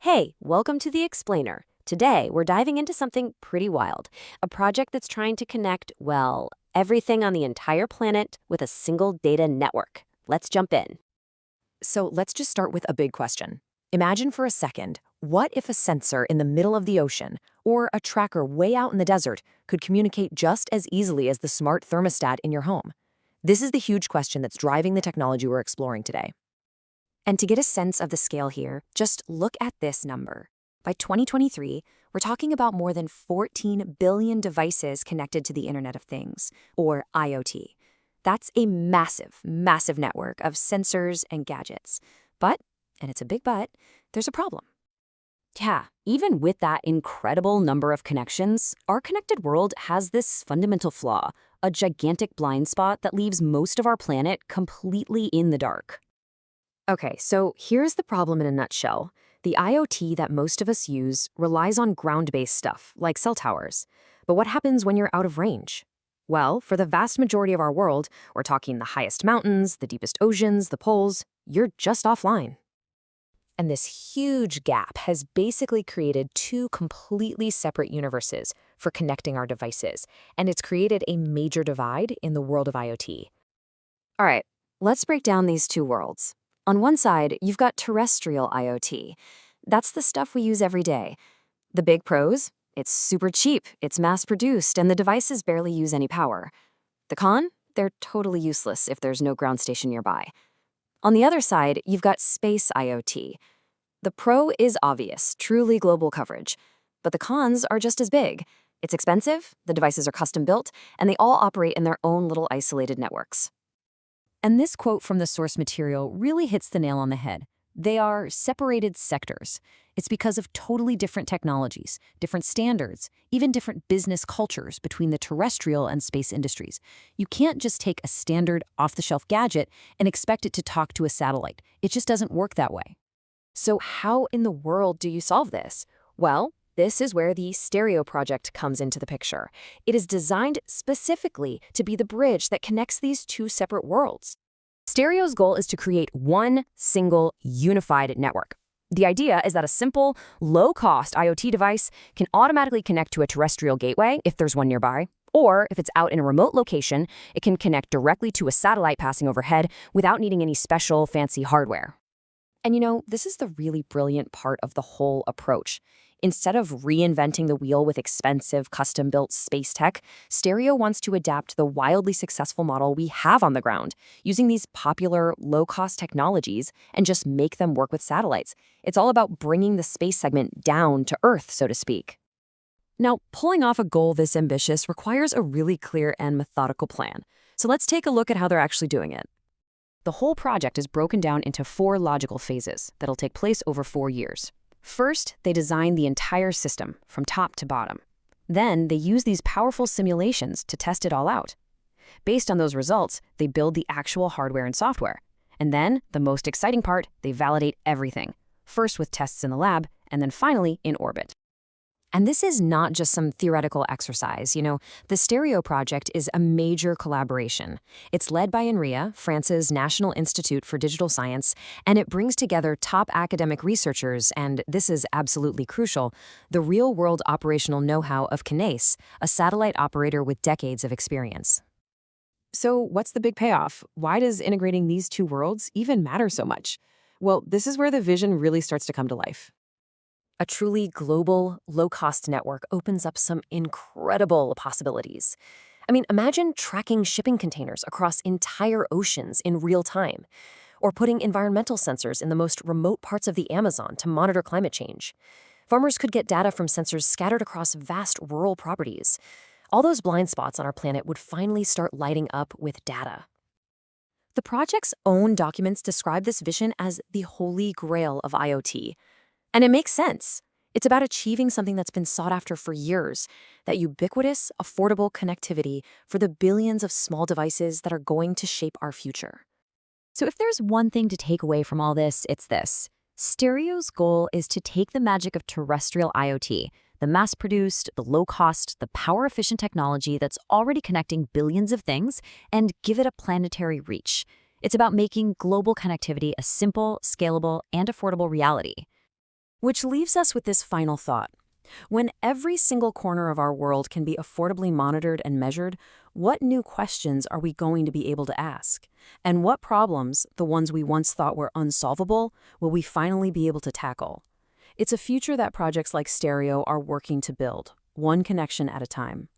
Hey, welcome to The Explainer. Today, we're diving into something pretty wild, a project that's trying to connect, well, everything on the entire planet with a single data network. Let's jump in. So let's just start with a big question. Imagine for a second, what if a sensor in the middle of the ocean or a tracker way out in the desert could communicate just as easily as the smart thermostat in your home? This is the huge question that's driving the technology we're exploring today. And to get a sense of the scale here, just look at this number. By 2023, we're talking about more than 14 billion devices connected to the Internet of Things, or IoT. That's a massive, massive network of sensors and gadgets. But, and it's a big but, there's a problem. Yeah, even with that incredible number of connections, our connected world has this fundamental flaw, a gigantic blind spot that leaves most of our planet completely in the dark. Okay, so here's the problem in a nutshell. The IoT that most of us use relies on ground-based stuff, like cell towers. But what happens when you're out of range? Well, for the vast majority of our world, we're talking the highest mountains, the deepest oceans, the poles, you're just offline. And this huge gap has basically created two completely separate universes for connecting our devices, and it's created a major divide in the world of IoT. All right, let's break down these two worlds. On one side, you've got terrestrial IoT. That's the stuff we use every day. The big pros? It's super cheap, it's mass-produced, and the devices barely use any power. The con? They're totally useless if there's no ground station nearby. On the other side, you've got space IoT. The pro is obvious, truly global coverage. But the cons are just as big. It's expensive, the devices are custom-built, and they all operate in their own little isolated networks. And this quote from the source material really hits the nail on the head. They are separated sectors. It's because of totally different technologies, different standards, even different business cultures between the terrestrial and space industries. You can't just take a standard off-the-shelf gadget and expect it to talk to a satellite. It just doesn't work that way. So how in the world do you solve this? Well, this is where the Stereo project comes into the picture. It is designed specifically to be the bridge that connects these two separate worlds. Stereo's goal is to create one single unified network. The idea is that a simple, low-cost IoT device can automatically connect to a terrestrial gateway if there's one nearby, or if it's out in a remote location, it can connect directly to a satellite passing overhead without needing any special fancy hardware. And you know, this is the really brilliant part of the whole approach. Instead of reinventing the wheel with expensive, custom-built space tech, Stereo wants to adapt the wildly successful model we have on the ground, using these popular, low-cost technologies and just make them work with satellites. It's all about bringing the space segment down to Earth, so to speak. Now, pulling off a goal this ambitious requires a really clear and methodical plan. So let's take a look at how they're actually doing it. The whole project is broken down into 4 logical phases that'll take place over 4 years. First, they design the entire system from top to bottom. Then, they use these powerful simulations to test it all out. Based on those results, they build the actual hardware and software. And then, the most exciting part, they validate everything, first with tests in the lab, and then finally in orbit. And this is not just some theoretical exercise. The Stereo project is a major collaboration. It's led by INRIA, France's National Institute for Digital Science, and it brings together top academic researchers, and this is absolutely crucial, the real-world operational know-how of Kinéis, a satellite operator with decades of experience. So what's the big payoff? Why does integrating these two worlds even matter so much? Well, this is where the vision really starts to come to life. A truly global, low-cost network opens up some incredible possibilities. I mean, imagine tracking shipping containers across entire oceans in real time, or putting environmental sensors in the most remote parts of the Amazon to monitor climate change. Farmers could get data from sensors scattered across vast rural properties. All those blind spots on our planet would finally start lighting up with data. The project's own documents describe this vision as the holy grail of IoT. And it makes sense. It's about achieving something that's been sought after for years, that ubiquitous, affordable connectivity for the billions of small devices that are going to shape our future. So if there's one thing to take away from all this, it's this. Stereo's goal is to take the magic of terrestrial IoT, the mass-produced, the low-cost, the power-efficient technology that's already connecting billions of things, and give it a planetary reach. It's about making global connectivity a simple, scalable, and affordable reality. Which leaves us with this final thought. When every single corner of our world can be affordably monitored and measured, what new questions are we going to be able to ask? And what problems, the ones we once thought were unsolvable, will we finally be able to tackle? It's a future that projects like Stereo are working to build, one connection at a time.